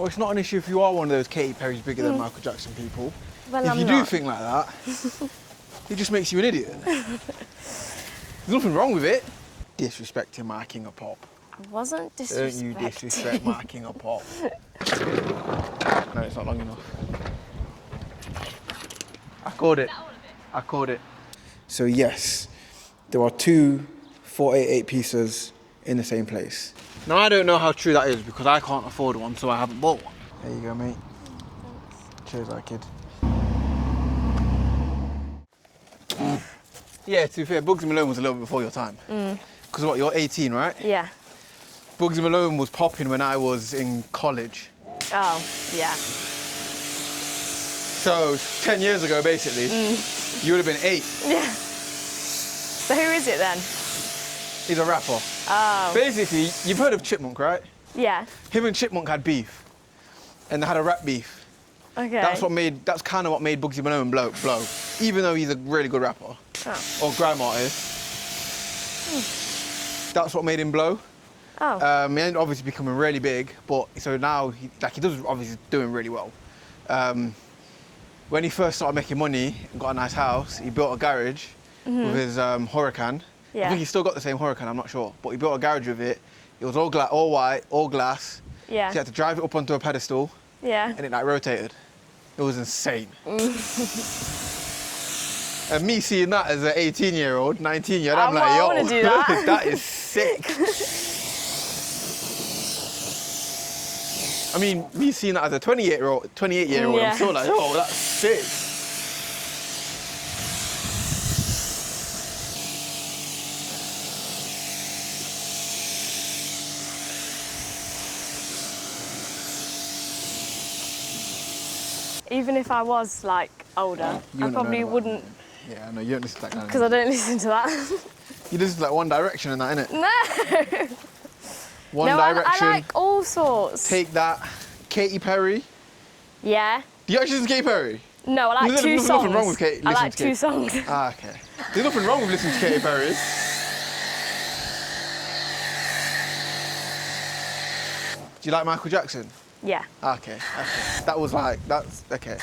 Well, it's not an issue if you are one of those Katy Perry's bigger than Michael Jackson people. Well, if you do think like that, it just makes you an idiot. There's nothing wrong with it. Disrespecting my king of pop. I wasn't disrespecting. Don't you disrespect my king of pop. No, it's not long enough. I called it. I called it. So yes, there are two 488 Pistas in the same place. Now I don't know how true that is because I can't afford one, so I haven't bought one. There you go, mate. Cheers, that kid. Yeah, to be fair, Bugsy Malone was a little bit before your time. Because what, you're 18, right? Yeah. Bugsy Malone was popping when I was in college. Oh, yeah. So 10 years ago, basically, you would have been 8. Yeah. So who is it then? He's a rapper. Oh. Basically, you've heard of Chipmunk, right? Yeah. Him and Chipmunk had beef, and they had a rap beef. Okay. That's kind of what made Bugsy Malone blow. Even though he's a really good rapper. Oh. Or grime artist. That's what made him blow. Oh. He ended up obviously becoming really big, but so now he does obviously doing really well. When he first started making money and got a nice house, he built a garage with his Huracan. Yeah. I think he's still got the same Huracan, I'm not sure. But he built a garage with it. It was all white, all glass. Yeah. So he had to drive it up onto a pedestal. Yeah. And it like rotated. It was insane. And me seeing that as an 18-year-old, 19-year-old, I'm like, yo, I want to do that. that is sick. I mean, me seeing that as a 28-year-old, Yeah. I'm still like, oh, that's sick. Even if I was like older, I probably wouldn't. Yeah, no, you don't listen to that kind of Because I don't listen to that. You listen to like One Direction and that, innit? No. One No, Direction. I like all sorts. Take That. Katy Perry. Yeah. Do you actually listen to Katy Perry? No, I like There's two songs. nothing wrong with I listening like to two Katy. songs. Ah, okay. There's nothing wrong with listening to Katy Perry. Do you like Michael Jackson? Yeah. Okay. That was like, that's, okay.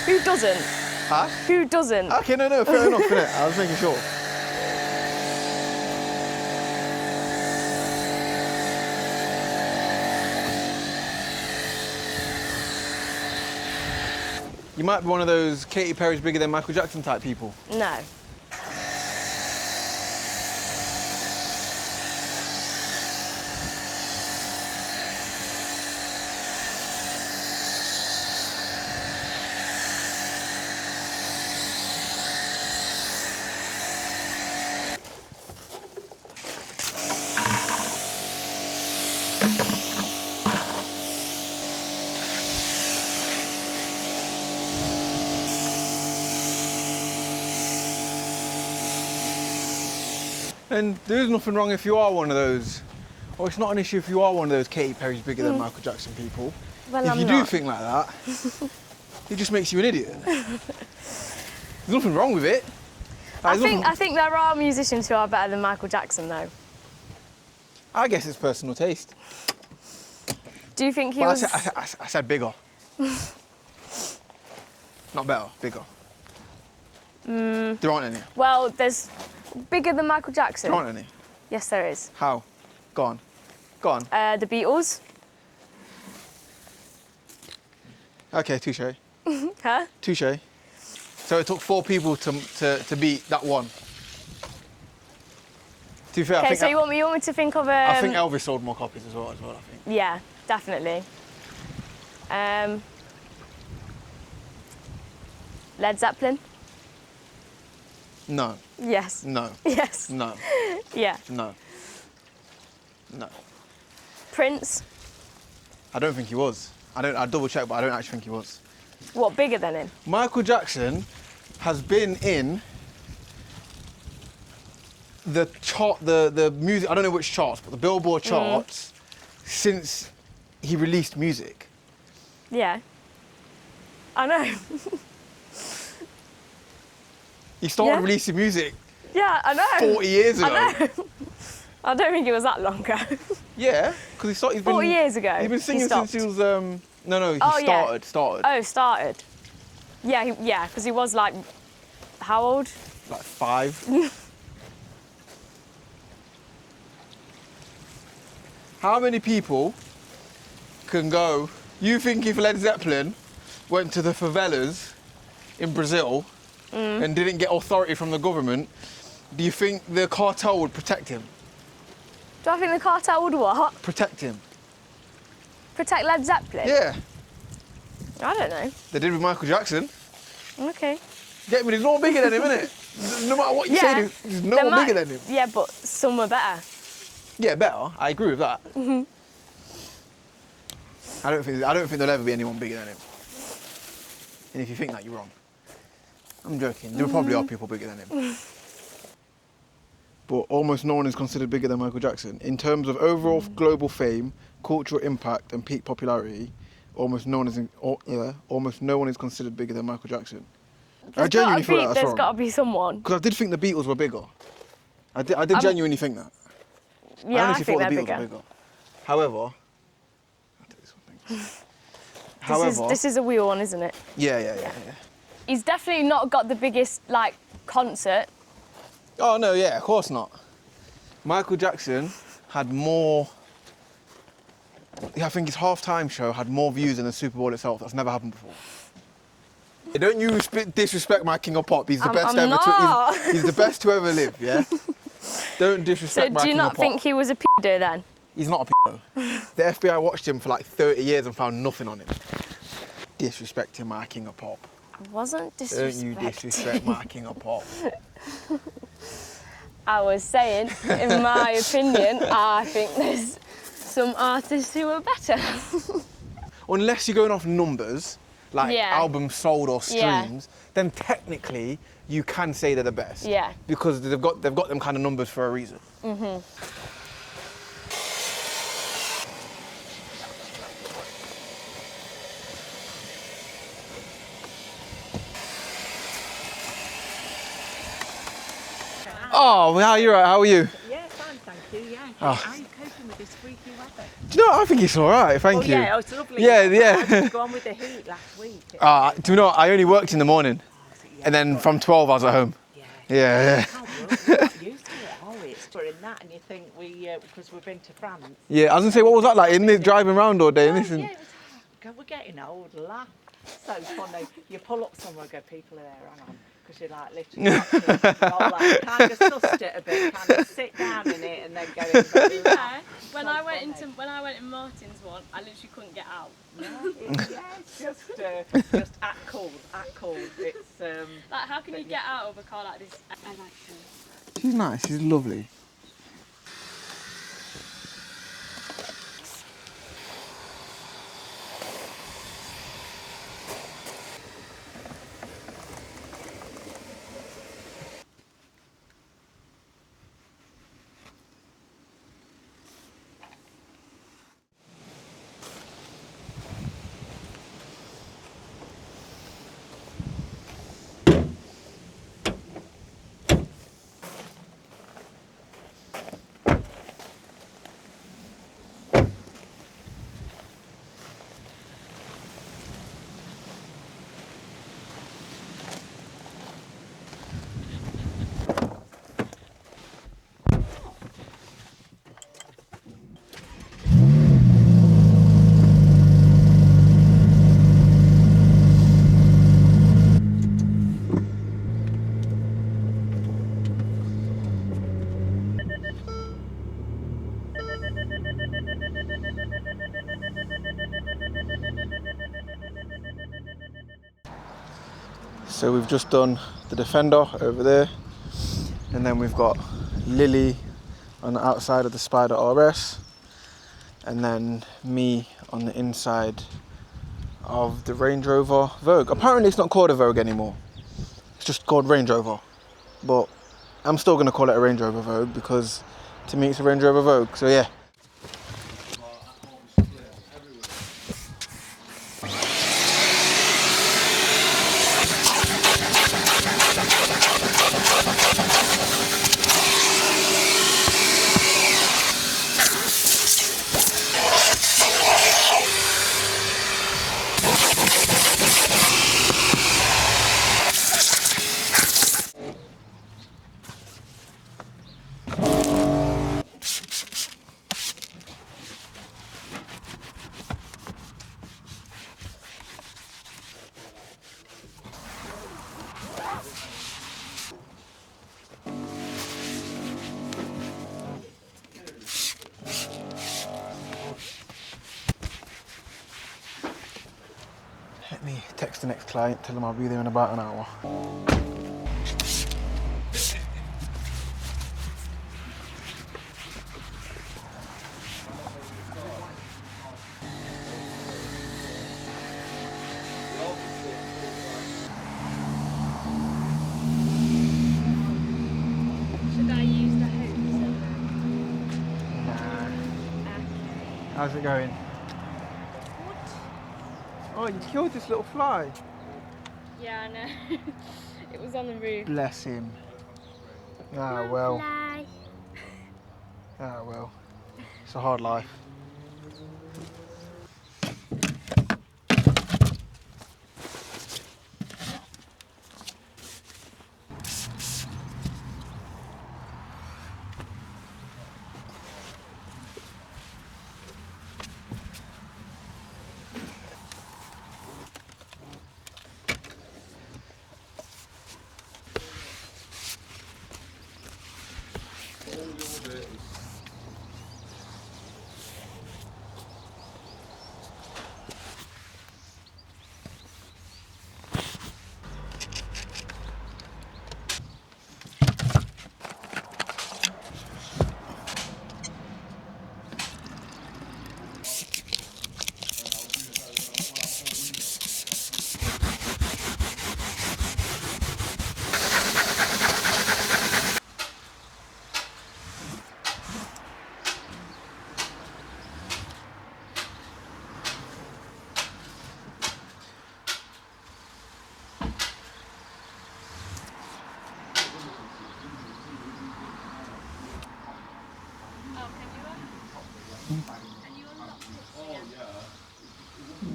Who doesn't? Huh? Who doesn't? Okay, no, fair enough, innit? I was making sure. You might be one of those Katy Perry's bigger than Michael Jackson type people. No. And there is nothing wrong if you are one of those, or it's not an issue if you are one of those Katy Perry's bigger than Michael Jackson people. Well, if I'm you not. do think like that, it just makes you an idiot. There's nothing wrong with it. I think there are musicians who are better than Michael Jackson, though. I guess it's personal taste. Do you think he But was? I said bigger. Not better, bigger. There aren't any. Well, there's bigger than Michael Jackson. There aren't any. Yes, there is. How? Go on. Go on. The Beatles. Okay, touche. Huh? Touche. So it took 4 people to beat that one. To be fair, Okay, so you want me to think of I think Elvis sold more copies as well, I think. Yeah, definitely. Led Zeppelin. No. Yes. No. Yes. No. Yeah. No. No. Prince. I don't think he was. I double check, but I don't actually think he was. What, bigger than him? Michael Jackson has been in the chart, the music, I don't know which charts, but the Billboard charts since he released music. Yeah. I know. He started Yeah. releasing music Yeah, I know. 40 years ago. I know. I don't think it was that long ago. Yeah, because he's been 40 years ago. He's been singing since he was no, he started. Oh, started. Yeah, because he was like, how old? Like 5. How many people can go? You think if Led Zeppelin went to the favelas in Brazil and didn't get authority from the government, do you think the cartel would protect him? Do I think the cartel would what? Protect him. Protect Led Zeppelin? Yeah. I don't know. They did with Michael Jackson. Okay. Get me, there's no one bigger than him, innit? No matter what you say, there's no one bigger than him. Yeah, but some are better. Yeah, better. I agree with that. I don't think there'll ever be anyone bigger than him. And if you think that, you're wrong. I'm joking. There probably are people bigger than him. But almost no one is considered bigger than Michael Jackson. In terms of overall global fame, cultural impact, and peak popularity, almost no one is considered bigger than Michael Jackson. I genuinely feel like that's wrong. There's got to be someone. Because I did think the Beatles were bigger. I did genuinely think that. Yeah, I honestly think thought the they're Beatles were bigger. However, I'll do this one thing. This is a wheel one, isn't it? Yeah. He's definitely not got the biggest like concert. Oh no, yeah, of course not. Michael Jackson had more. I think his halftime show had more views than the Super Bowl itself. That's never happened before. Don't you disrespect my king of pop. He's the best ever. He's the best to ever live. Yeah. Don't disrespect my king of pop. So do you not think he was a pedo then? He's not a pedo. The FBI watched him for like 30 years and found nothing on him. Disrespecting my king of pop. I wasn't disrespecting. Don't you disrespect my king of pop. I was saying, in my opinion, I think there's some artists who are better. Unless you're going off numbers, like albums sold or streams, then technically you can say they're the best. Yeah. Because they've got them kind of numbers for a reason. Oh, you're right. How are you? Yeah, fine, thank you. Yeah. Oh. How are you coping with this freaky weather? Do you know what? I think it's all right. Thank you. Yeah, it's lovely. Yeah. I was gone with the heat last week. Do you know what? I only worked in the morning, and then from 12 I was at home. Yeah. We're not used to it, are we? It's during that, and you think because we've been to France. Yeah, I was gonna say, what was that like? In this driving around all day? Yeah, it was hard. We're getting old, laugh. So funny. You pull up somewhere, go, people are there, hang on. Because you're like literally kind of sussed it a bit, kind of sit down in it and then go in. When I went in Martin's one, I literally couldn't get out. It's just act cool. It's like, how can you get out of a car like this? I like her. She's nice. She's lovely. So we've just done the Defender over there, and then we've got Lily on the outside of the Spyder RS, and then me on the inside of the Range Rover Vogue. Apparently it's not called a Vogue anymore, it's just called Range Rover, but I'm still going to call it a Range Rover Vogue because to me it's a Range Rover Vogue, so yeah. me text the next client, tell them I'll be there in about an hour. Should I use the hose? Nah. Okay. How's it going? Oh, you killed this little fly. Yeah, I know. It was on the roof. Bless him. Ah, No well. fly. Ah, well. It's a hard life.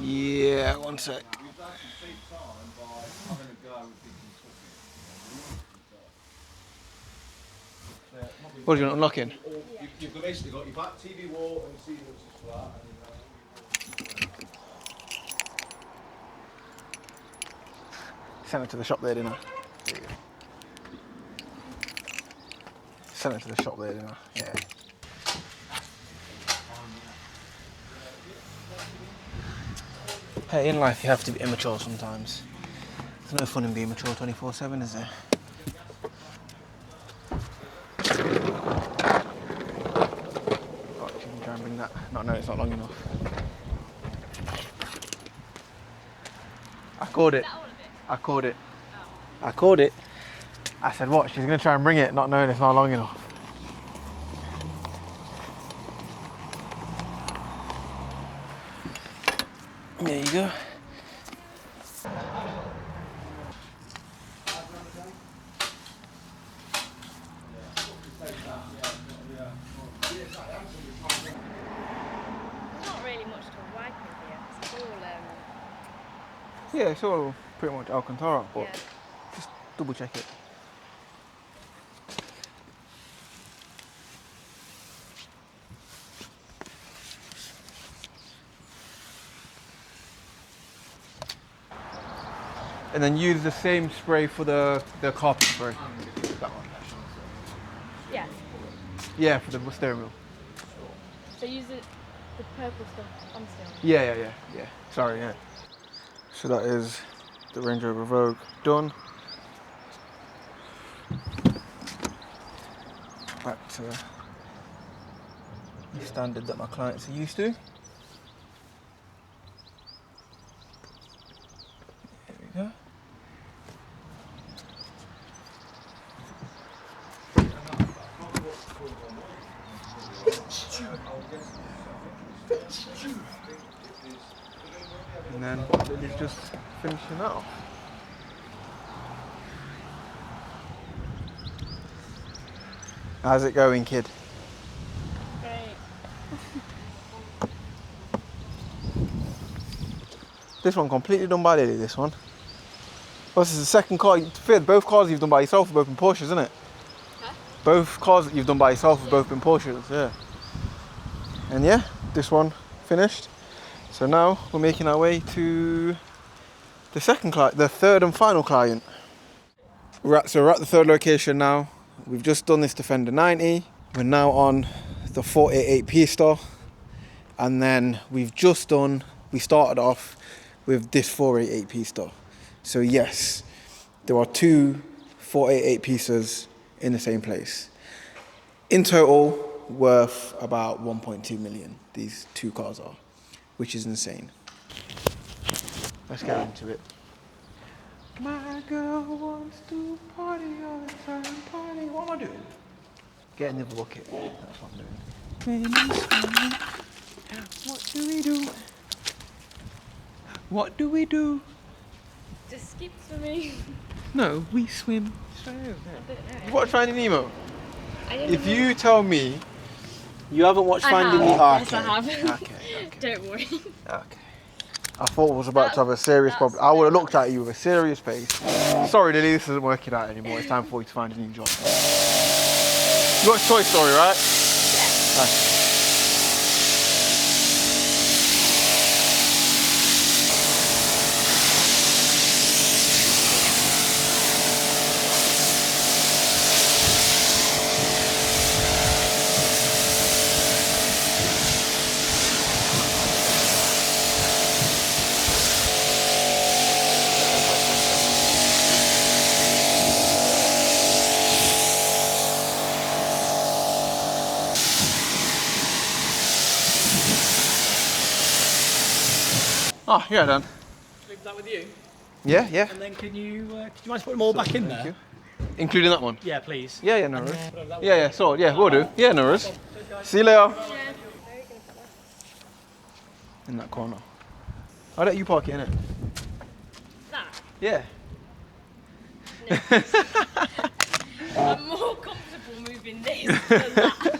Yeah, one sec. What are you unlocking? You've basically got your back TV wall and ceiling which is flat. Sent it to the shop there, didn't I? Sent it to the shop there, didn't I? Yeah. Hey, in life you have to be immature sometimes. There's no fun in being mature 24/7, is there? Oh, you can try and bring that. No, it's not long enough. I caught it. I caught it. I caught it. I said, what? She's going to try and bring it, not knowing it's not long enough. There you go. Not really much to wipe in here. It's all Yeah, it's all pretty much Alcantara, but yeah. just double check it. And then use the same spray for the carpet spray. That one. Yeah. Yeah, for the steering wheel. So use the purple stuff on still. Yeah. Sorry, yeah. So that is the Range Rover Vogue done. Back to the standard that my clients are used to. There we go. And then Lily's just finishing off. How's it going, kid? Great. This one completely done by Lily, this one. Well, this is the second car. Both cars you've done by yourself have both been Porsches, isn't it? Huh? Both cars that you've done by yourself have both been Porsches, yeah. And yeah, this one finished. So now we're making our way to the third and final client. So we're at the third location now. We've just done this Defender 90. We're now on the 488 Pistas. And then we started off with this 488 Pista. So yes, there are two 488 Pistas in the same place. In total, worth about 1.2 million, these two cars are, which is insane. Let's get into it. My girl wants to party all the time, party. What am I doing? Getting the bucket. That's what I'm doing. What do we do? What do we do? Just skip swimming. No, we swim. Straight over there. I don't know. You watch Finding Nemo? I didn't If know. you tell me you haven't watched Finding Nemo, Yes, I have. Okay. Don't worry. Okay. I thought I was about to have a serious problem. I would have looked at you with a serious face. Sorry, Lily, this isn't working out anymore. It's time for you to find a new job. You watch Toy Story, right? Yeah. Nice. Oh, yeah, done. Leave that with you. Yeah, yeah. And then can you mind putting them all back in there? Including that one? Yeah, please. Yeah, no worries. Yeah, so, yeah, we'll do. Yeah, no worries. See you later. In that corner. I'll let you park it, innit? That? Yeah. I'm more comfortable moving this than that.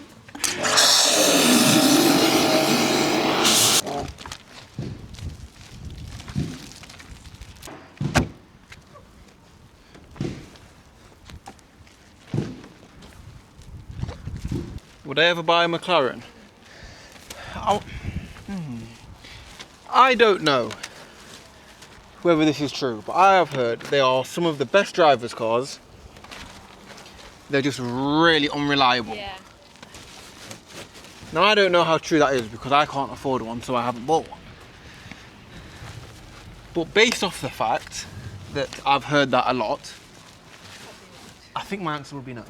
Would I ever buy a McLaren? I don't know whether this is true, but I have heard they are some of the best drivers' cars. They're just really unreliable. Yeah. Now I don't know how true that is because I can't afford one, so I haven't bought one. But based off the fact that I've heard that a lot, I think my answer would be no.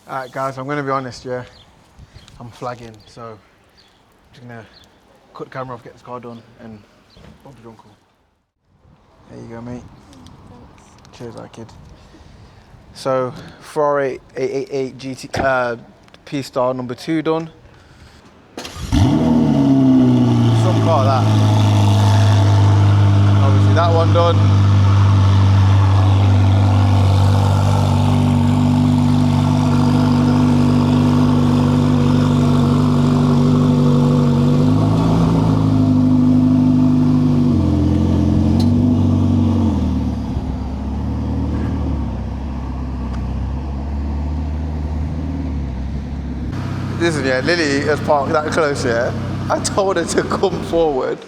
Alright guys, I'm going to be honest, yeah. I'm flagging, so I'm just going to cut the camera off, get this car done, and bump your uncle. There you go, mate. Thanks. Cheers, that kid. So, Ferrari F8 GT P-Star number 2 done. Some car that. Obviously that one done. Listen, yeah, Lily has parked that close, yeah. I told her to come forward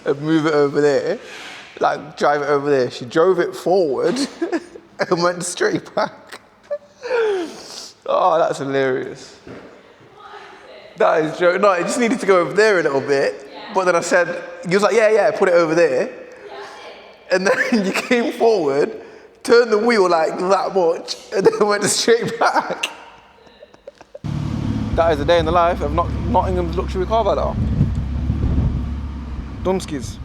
and move it over there, like drive it over there. She drove it forward and went straight back. Oh, that's hilarious. That is joke. No, it just needed to go over there a little bit. Yeah. But then I said, he was like, yeah, put it over there. Yeah. And then you came forward, turned the wheel like that much, and then went straight back. That is a day in the life of Nottingham's luxury car valet. Dumskis.